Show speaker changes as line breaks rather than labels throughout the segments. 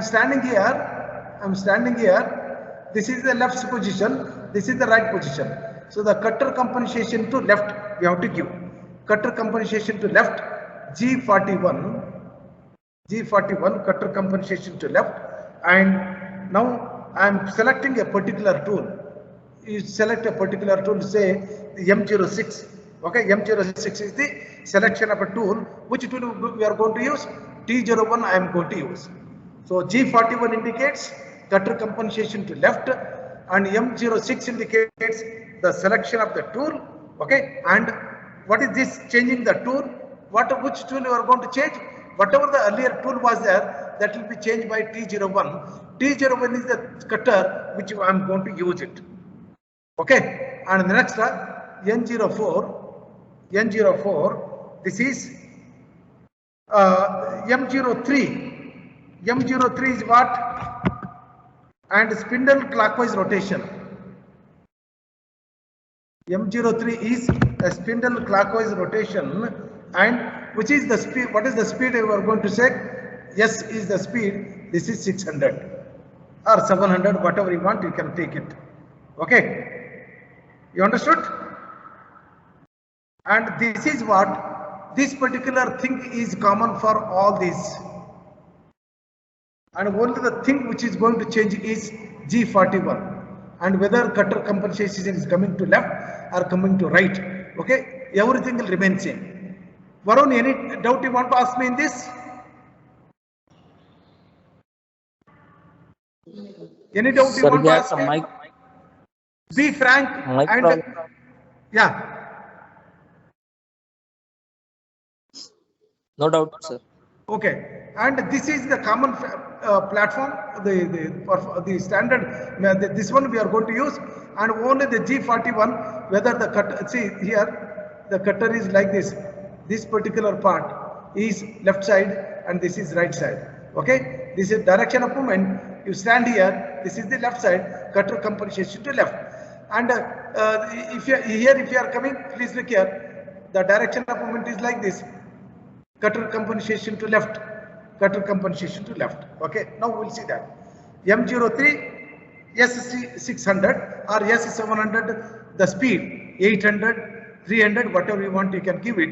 standing here. I'm standing here. This is the left position. This is the right position. So the cutter compensation to left we have to give. Cutter compensation to left G41. G41 cutter compensation to left, and now I am selecting a particular tool. You select a particular tool, say the M06. Okay, M06 is the selection of a tool. Which tool we are going to use? T01 I am going to use. So G41 indicates cutter compensation to left, and M06 indicates the selection of the tool. Okay, and what is this changing the tool? Which tool you are going to change? Whatever the earlier tool was there, that will be changed by T01. T01 is the cutter which I am going to use it. Okay, and the next N04. N04. This is M03. M03 is what? And spindle clockwise rotation. M03 is a spindle clockwise rotation, and which is the speed? What is the speed we are going to say? S is the speed. This is 600 or 700, whatever you want, you can take it. Okay, you understood? And this is what? This particular thing is common for all these. And only the thing which is going to change is G41. And whether cutter compensation is coming to left or coming to right. Okay, everything will remain same. Varun, any doubt you want to ask me in this? Any doubt you want to ask me? Be frank and yeah.
No doubt, sir.
Okay, and this is the common platform, the standard. This one we are going to use, and only the G41. Whether the cutter, see here, the cutter is like this. This particular part is left side, and this is right side. Okay, this is direction of movement. You stand here. This is the left side. Cutter compensation to left. And if you are coming, please look here. The direction of movement is like this. Cutter compensation to left, cutter compensation to left. Okay, now we'll see that. M03, S600 or S700, the speed 800, 300, whatever you want, you can give it.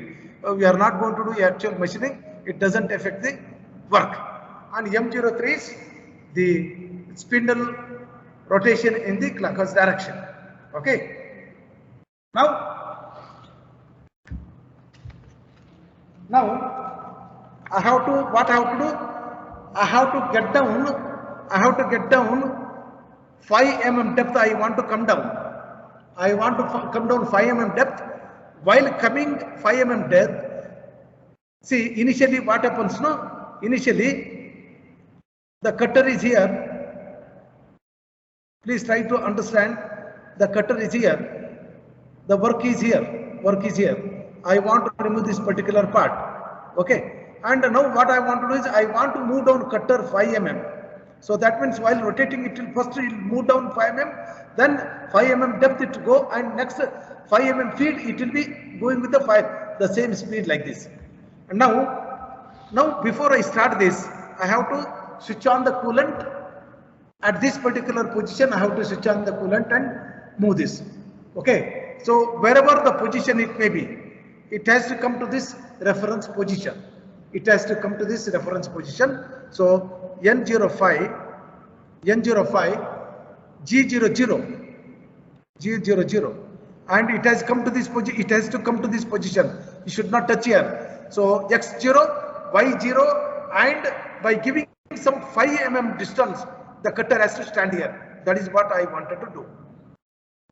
We are not going to do actual machining, it doesn't affect the work. And M03 is the spindle rotation in the clockwise direction. Okay, now I have to, what I have to do? I have to get down 5 mm depth. I want to come down. I want to come down 5 mm depth. While coming 5 mm depth, see, initially what happens now? Initially, the cutter is here. Please try to understand. The cutter is here. The work is here. Work is here. I want to remove this particular part. Okay. And now what I want to do is I want to move down cutter 5 mm. So that means while rotating it will first move down 5 mm, then 5 mm depth it will go, and next 5 mm feed it will be going with the same speed like this. And now before I start this, I have to switch on the coolant. At this particular position, I have to switch on the coolant and move this. Okay. So wherever the position it may be, it has to come to this reference position. It has to come to this reference position. So N05, G00, and it has come to this position. It has to come to this position. You should not touch here. So X0, Y0, and by giving some 5 mm distance, the cutter has to stand here. That is what I wanted to do.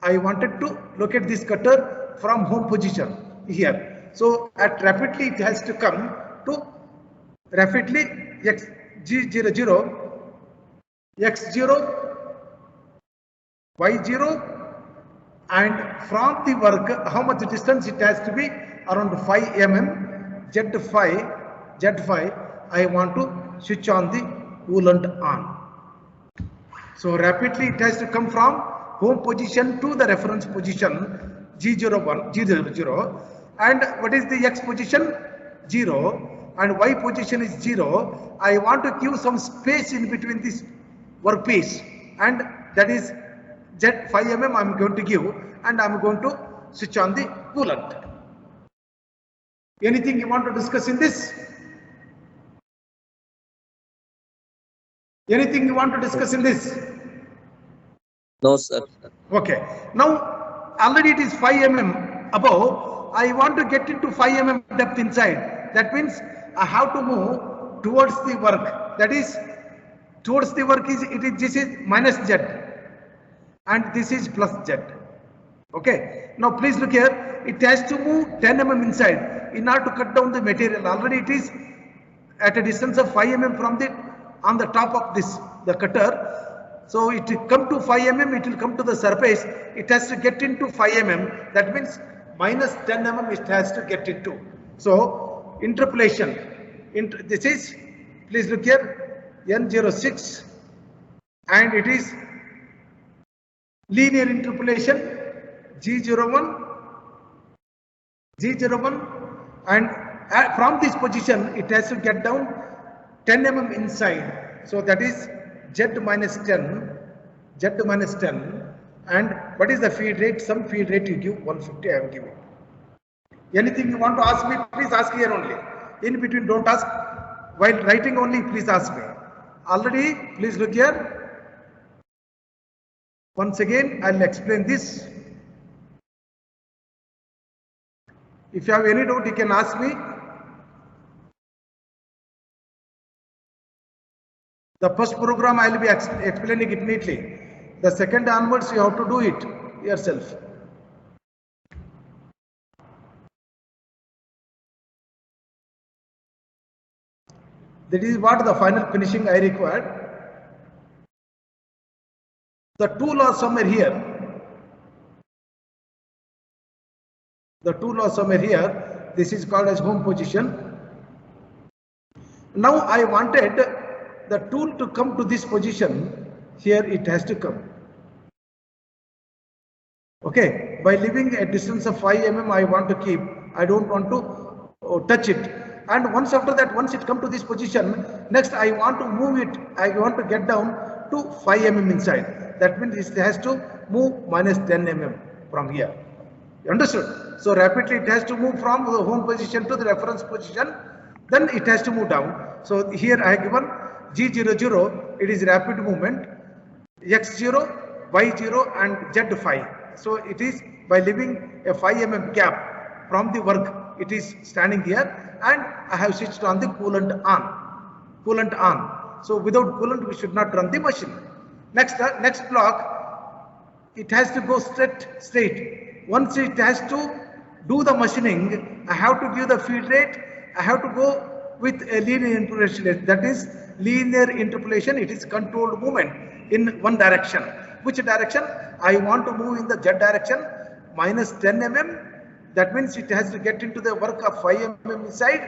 I wanted to locate this cutter from home position here. So at rapidly it has to come to rapidly G00, X0, Y0, and from the work how much distance it has to be? Around 5 mm. Z5 I want to switch on the coolant on. So rapidly it has to come from home position to the reference position G01, G00, and what is the X position? 0. and Y position is 0, I want to give some space in between this workpiece, and that is Z 5 mm I am going to give, and I am going to switch on the coolant. Anything you want to discuss in this? Anything you want to discuss in this?
No, sir.
Okay. Now, already it is 5 mm above. I want to get into 5 mm depth inside. That means I have to move towards the work. That is, towards the work is this is minus Z, and this is plus Z. Okay. Now, please look here. It has to move 10 mm inside in order to cut down the material. Already it is at a distance of 5 mm from on the top of the cutter. So it will come to 5 mm, it will come to the surface, it has to get into 5 mm, that means minus 10 mm it has to get into. So interpolation, this is, please look here, N06, and it is linear interpolation, G01, and from this position it has to get down 10 mm inside. So that is Z minus 10, and what is the feed rate? Some feed rate you give 150 I am giving. Anything you want to ask me, please ask here only. In between, don't ask. While writing only, please ask me. Already, please look here. Once again, I will explain this. If you have any doubt, you can ask me. The first program I will be explaining it neatly. The second onwards you have to do it yourself. That is what the final finishing I required. The tool are somewhere here. The tool are somewhere here. This is called as home position. Now I wanted the tool to come to this position. Here it has to come. Okay, by leaving a distance of 5 mm I want to keep. I don't want to touch it. And once after that, once it come to this position, next I want to move it. I want to get down to 5 mm inside. That means it has to move minus 10 mm from here. You understood? So rapidly it has to move from the home position to the reference position. Then it has to move down. So here I have given G00, it is rapid movement, X0, Y0 and Z5. So it is by leaving a 5 mm gap from the work, it is standing here, and I have switched on the coolant on. So without coolant we should not run the machine. Next block, it has to go straight. Once it has to do the machining, I have to give the feed rate, I have to go with a linear interpolation. That is linear interpolation, it is controlled movement in one direction. Which direction? I want to move in the Z direction, minus 10 mm. That means it has to get into the work of 5 mm inside.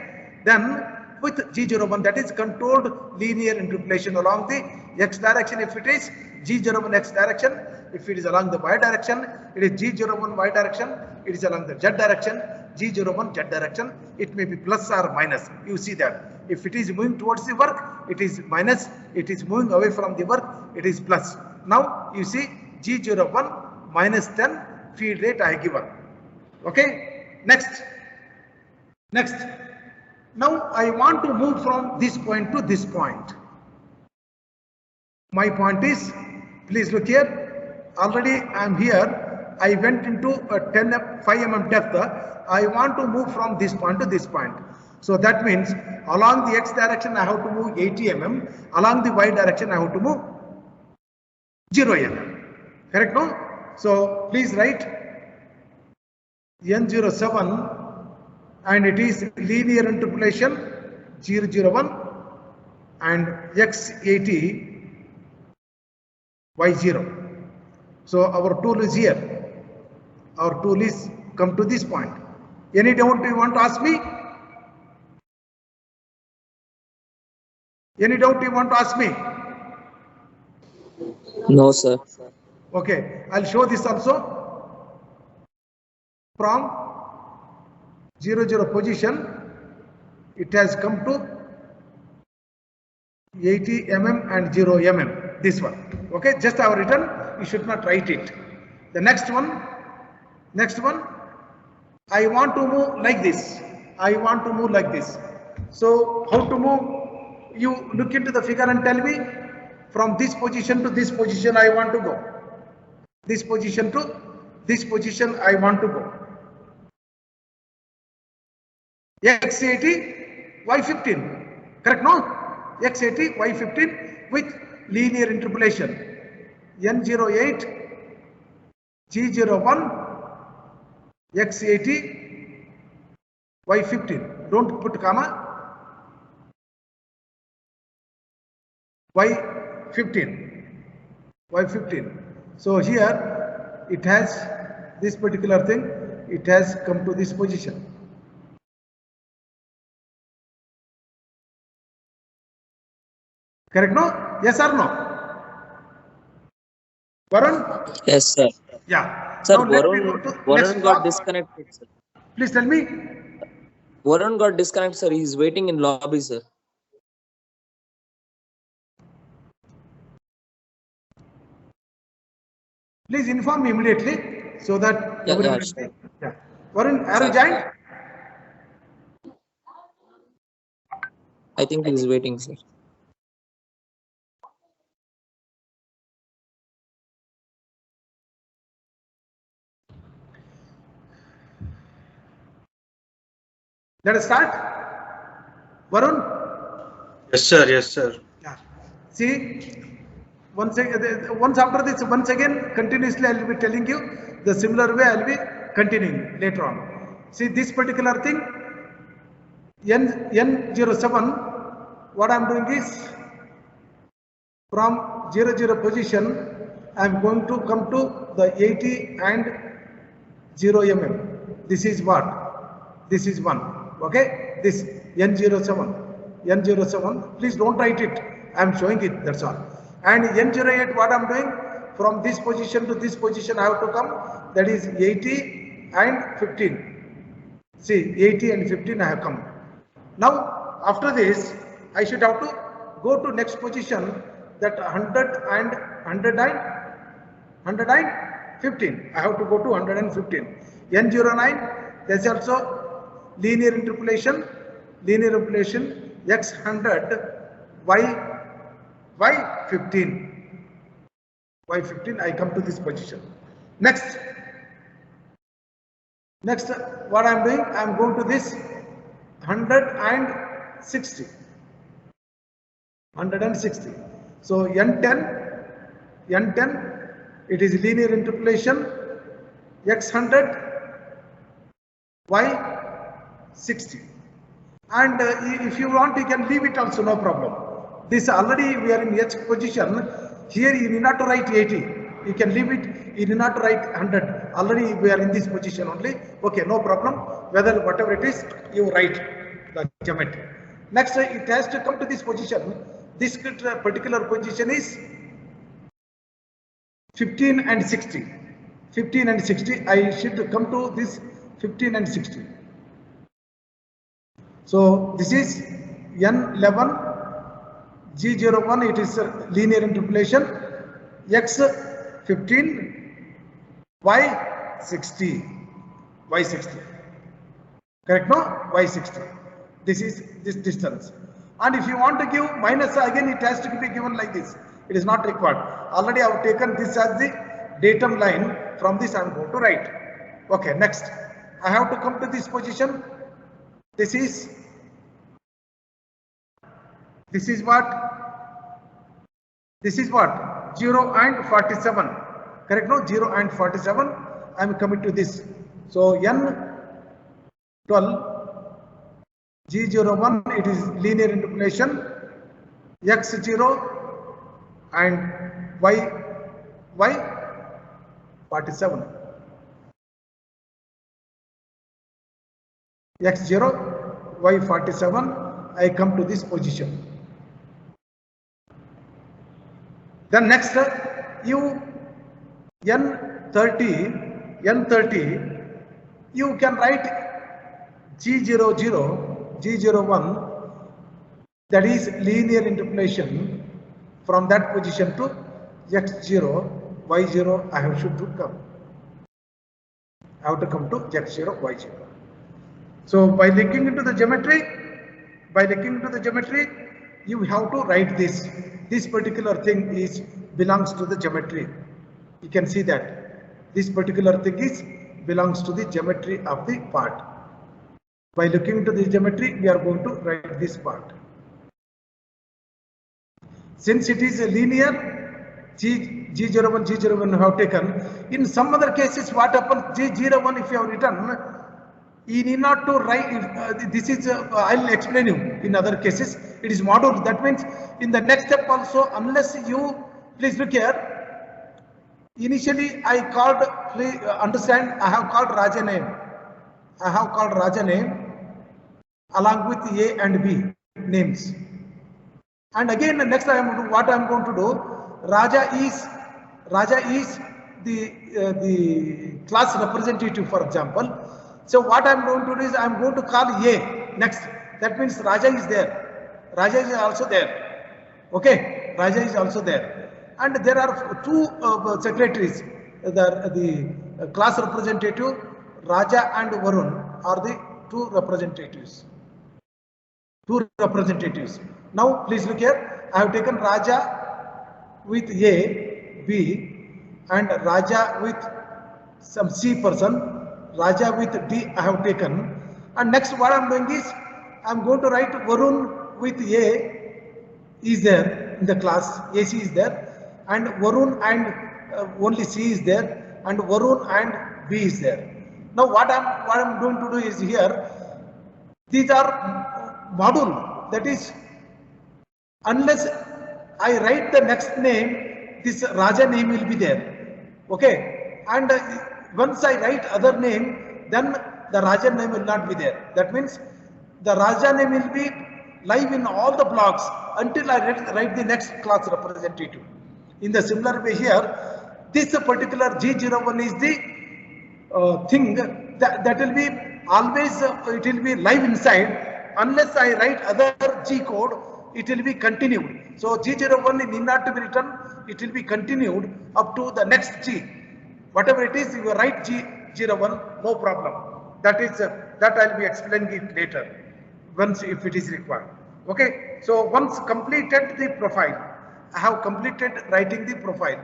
Then with G01, that is controlled linear interpolation along the X direction. If it is G01 X direction, if it is along the Y direction, it is G01 Y direction. It is along the Z direction, G01 Z direction. It may be plus or minus. You see that. If it is moving towards the work, it is minus. It is moving away from the work, it is plus. Now you see G01 minus 10 feed rate I given. Okay. Next. Now I want to move from this point to this point. My point is, please look here. Already I am here. I went into a 5 mm depth. I want to move from this point to this point. So that means along the X direction I have to move 80 mm. Along the Y direction I have to move 0 mm. Correct, no? So please write N07, and it is linear interpolation 001 and X80 Y0. So our tool is here. Our tool is come to this point. Any doubt you want to ask me? Any doubt you want to ask me?
No, sir.
Okay, I'll show this also. From 0, 0 position, it has come to 80 mm and 0 mm. This one. Okay, just I have written. You should not write it. The next one. I want to move like this. So how to move? You look into the figure and tell me from this position to this position I want to go. This position to this position I want to go. X80, Y15. Correct, no? X80, Y15 with linear interpolation. N08, G01, X80, Y15. Don't put comma. Y15. So here it has this particular thing. It has come to this position. Correct, no? Yes or no? Varun?
Yes, sir.
Yeah.
Sir,
Now let me go to
Varun
next
got
block.
disconnected, sir.
Please tell me.
Varun got disconnected, sir. He's waiting in lobby, sir.
Please inform me immediately so that
Yeah,
everyone
sure.
yeah. Varun, are you joined?
I think he's waiting, sir.
Let us start. Varun?
Yes, sir. Yes, sir.
Yeah. See, once after this, once again, continuously I will be telling you the similar way I will be continuing later on. See, this particular thing, N07, what I am doing is from 00 position, I am going to come to the 80 and 0 mm. This is what? This is 1. Okay? This N07. Please don't write it. I am showing it. That's all. And N08, what I am doing? From this position to this position, I have to come. That is 80 and 15. See, 80 and 15 I have come. Now, after this, I should have to go to next position, that 100 and 15. I have to go to 115. N09, there is also linear interpolation, X100, Y15, I come to this position. Next, what I am doing, I am going to this 160. So N10, it is linear interpolation, X100, Y60. And if you want, you can leave it also, no problem. This already we are in H position. Here you need not to write 80. You can leave it. You need not to write 100. Already we are in this position only. Okay, no problem. Whether whatever it is, you write the geometry. Next, it has to come to this position. This particular position is 15 and 60. 15 and 60. I should come to this 15 and 60. So this is N11, G01, it is linear interpolation, X15, Y60. Correct, no? Y60. This is this distance. And if you want to give minus, again it has to be given like this. It is not required. Already I have taken this as the datum line. From this I am going to write. Okay, next. I have to come to this position. This is what? 0 and 47. Correct, no? 0 and 47. I am coming to this. So N12, G01, it is linear interpolation, X0 and Y47. X0, Y47, I come to this position. Then next, you N30, you can write G00 G01, that is linear interpolation from that position to x0, y0, I have should to come. I have to come to x0, y0. So by looking into the geometry, you have to write this. This particular thing belongs to the geometry. You can see that this particular thing belongs to the geometry of the part. By looking into the geometry, we are going to write this part. Since it is a linear, G01, G01 have taken. In some other cases, what happens? G01, if you have written, you need not to write. This is, I'll explain you. In other cases, it is module. That means in the next step also, unless you, please look here. Initially, I called, please understand, I have called Raja name. I have called Raja name along with A and B names. And again, next what I am going to do, Raja is the class representative, for example. So what I am going to do is I am going to call A next. That means Raja is there. Raja is also there. Okay, Raja is also there. And there are two secretaries. The class representative, Raja and Varun are the two representatives. Now please look here. I have taken Raja with A, B, and Raja with some C person. Raja with D I have taken. And next what I am doing is I am going to write Varun with A is there in the class. AC is there, and Varun and only C is there, and Varun and B is there. Now what I am going to do is here. These are module, that is, unless I write the next name, this Raja name will be there. Okay, and once I write other name, then the Raja name will not be there. That means the Raja name will be live in all the blocks until I write the next class representative. In the similar way here, this particular G01 is the thing that will be always, it will be live inside. Unless I write other G code, it will be continued. So G01 need not to be written, it will be continued up to the next G. Whatever it is, you write G01, no problem. That is, that I'll be explaining it later, once if it is required. Okay, so once completed the profile, I have completed writing the profile.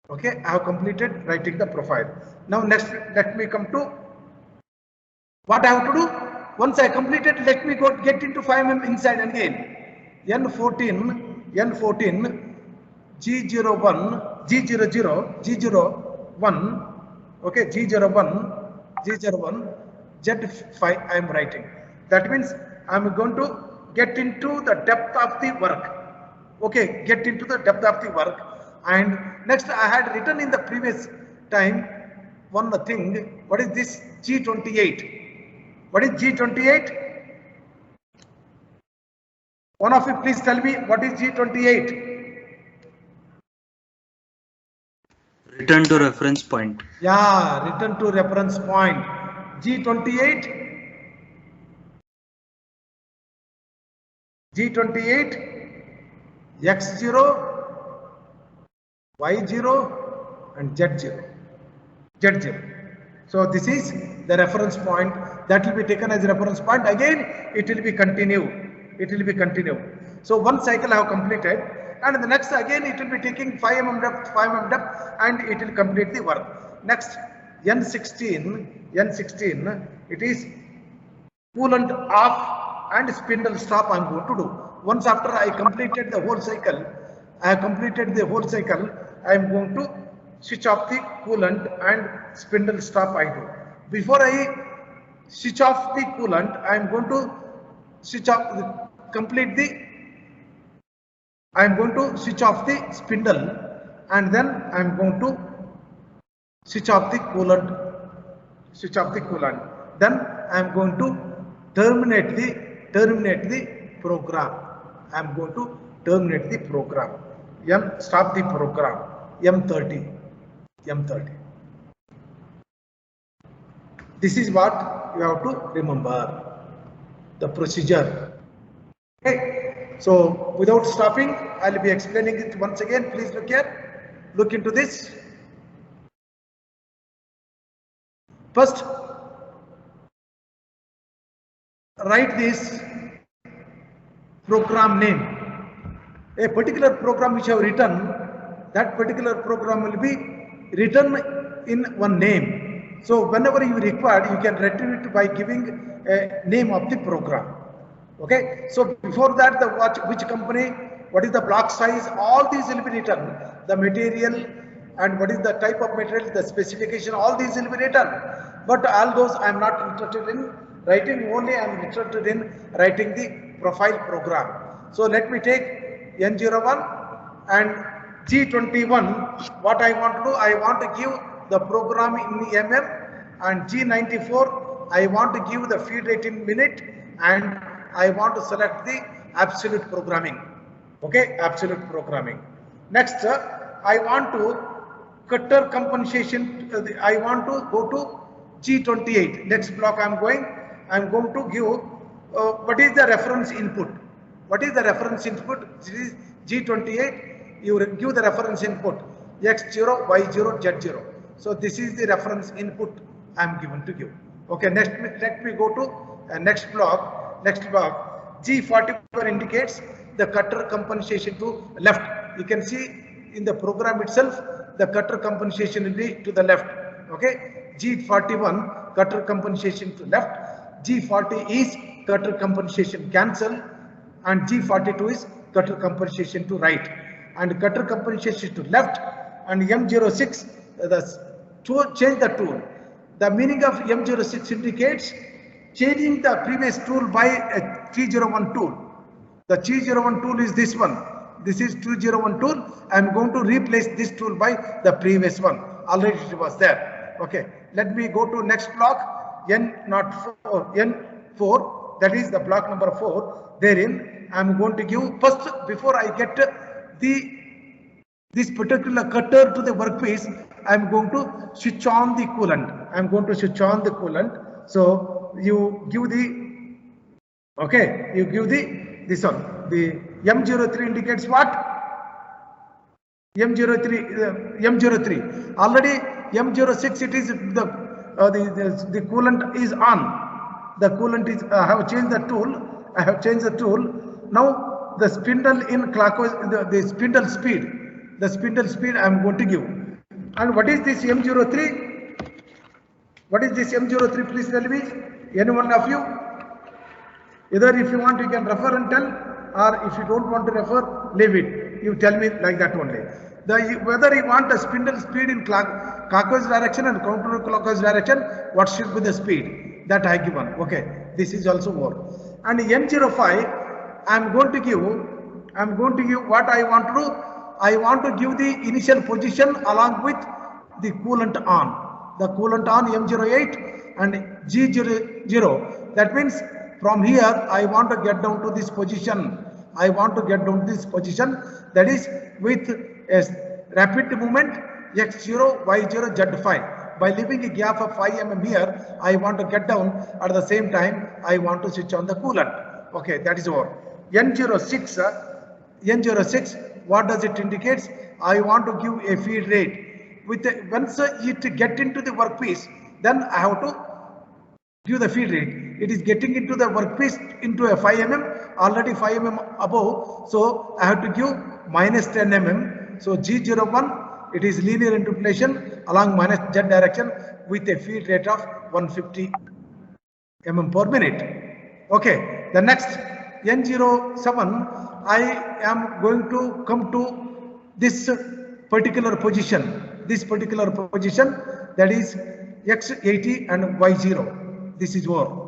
Okay, I have completed writing the profile. Now next, let me come to what I have to do. Once I completed, let me get into 5mm inside again. N14, G01, G00, G01, okay, G01, Z5 I am writing. That means I am going to get into the depth of the work. Okay, get into the depth of the work. And next I had written in the previous time one thing. What is this? G28. What is G28? One of you please tell me what is G28?
Return to reference point.
Yeah, return to reference point. G28, X0, Y0 and Z0. So this is the reference point that will be taken as a reference point. Again, it will be continued. So one cycle I have completed, and the next again it will be taking 5mm depth, and it will complete the work. Next, N16, it is coolant off and spindle stop I am going to do. Once after I completed the whole cycle, I am going to switch off the coolant and spindle stop I do. Before I switch off the coolant, I am going to switch off I am going to switch off the spindle, and then I am going to switch off the coolant. Then I am going to terminate the program. I am going to terminate the program. Stop the program. M30. This is what you have to remember. the procedure. Okay, so without stopping, I'll be explaining it once again. Please look into this. First, write this program name. A particular program which I have written, that particular program will be written in one name. So whenever you require, you can retrieve it by giving a name of the program. Okay, so before that, the which company, what is the block size, all these will be written. The material and what is the type of material, the specification, all these will be written. But all those I am not interested in writing, only I am interested in writing the profile program. So let me take N01 and G21. What I want to do, I want to give the program in mm, and G94, I want to give the feed rate in minute, and I want to select the absolute programming. Okay, absolute programming. Next, I want to cutter compensation. I want to go to G28. Next block I'm going to give what is the reference input. What is the reference input? This is G28. You give the reference input X0, Y0, Z0. So this is the reference input I am given to give. Okay, next let me go to next block. Next block, G41 indicates the cutter compensation to left. You can see in the program itself, the cutter compensation will be to the left. Okay, G41 cutter compensation to left, G40 is cutter compensation cancel, and G42 is cutter compensation to right, and cutter compensation to left, and M06 change the tool. The meaning of M06 indicates changing the previous tool by a 301 tool. The 301 tool is this one. This is 201 tool. I am going to replace this tool by the previous one. Already it was there. Okay. Let me go to next block, N4. That is the block number 4. Therein, I am going to give first, before I get this particular cutter to the workpiece, I am going to switch on the coolant. I am going to switch on the coolant. So you give the, okay, you give the, this one, the M03 indicates what? M03, already M06, it is the coolant is on. The coolant is, I have changed the tool. I have changed the tool. Now the spindle in clockwise, the spindle speed. The spindle speed I am going to give. And what is this M03? What is this M03? Please tell me. Any one of you? Either if you want, you can refer and tell, or if you don't want to refer, leave it. You tell me like that only. Whether you want a spindle speed in clockwise direction and counterclockwise direction, what should be the speed that I given? Okay, this is also more. And N05, I am going to give what I want to do. I want to give the initial position along with the coolant on. The coolant on M08 and G00. That means from here I want to get down to this position. I want to get down to this position, that is with a rapid movement X0, Y0, Z5. By leaving a gap of 5 mm here, I want to get down. At the same time, I want to switch on the coolant. Okay, that is all. N06, what does it indicate? I want to give a feed rate. Once it get into the workpiece, then I have to give the feed rate. It is getting into the workpiece into a 5 mm, already 5 mm above. So I have to give minus 10 mm. So G01, it is linear interpolation along minus Z direction with a feed rate of 150 mm per minute. Okay, the next N07, I am going to come to this particular position. This particular position, that is X80 and Y0. This is war.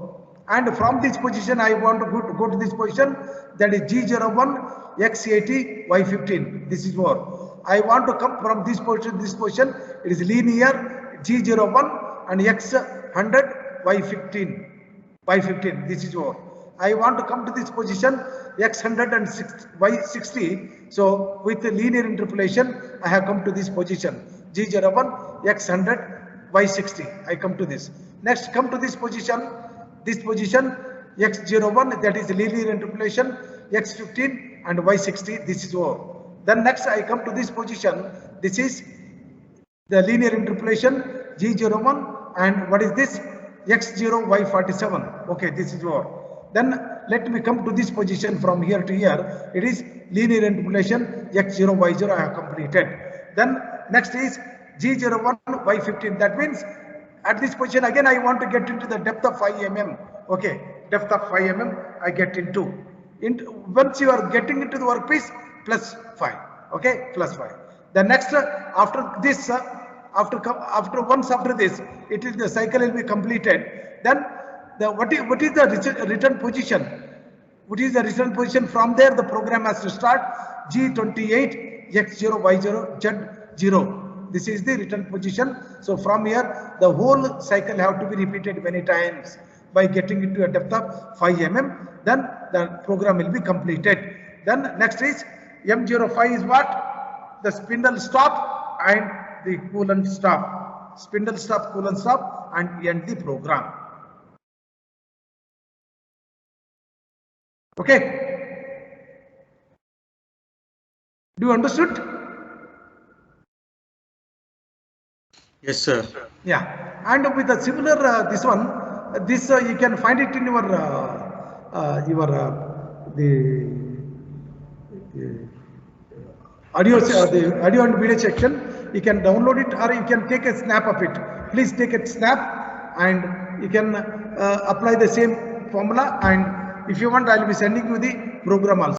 And from this position, I want to go to this position, that is G01, X80, Y15. This is war. I want to come from this position, it is linear G01 and X100, Y15. This is war. I want to come to this position X100 and Y60. So with the linear interpolation, I have come to this position G01, X100, Y60. I come to this. Next, come to this position x01, that is linear interpolation, x15 and y60, this is O. Then next I come to this position, this is the linear interpolation G01, and what is this? X0, Y47. Okay, this is O. Then let me come to this position from here to here. It is linear interpolation X0, Y0 I have completed. Then next is G01, Y15. That means at this position again I want to get into the depth of 5 mm. Okay, depth of 5 mm I get into. Once you are getting into the workpiece, plus 5. Okay, plus 5. The next after this, once after this, it is the cycle will be completed. Then what is the return position? What is the return position? From there the program has to start. G28, X0, Y0, Z0. This is the return position. So from here the whole cycle have to be repeated many times by getting into a depth of 5 mm. Then the program will be completed. Then next is M05 is what? The spindle stop and the coolant stop. Spindle stop, coolant stop, and end the program. Okay. Do you understood?
Yes, sir.
Yeah. And with a similar this one, you can find it in your the audio and video section. You can download it or you can take a snap of it. Please take a snap and you can apply the same formula, and if you want I will be sending you the program also.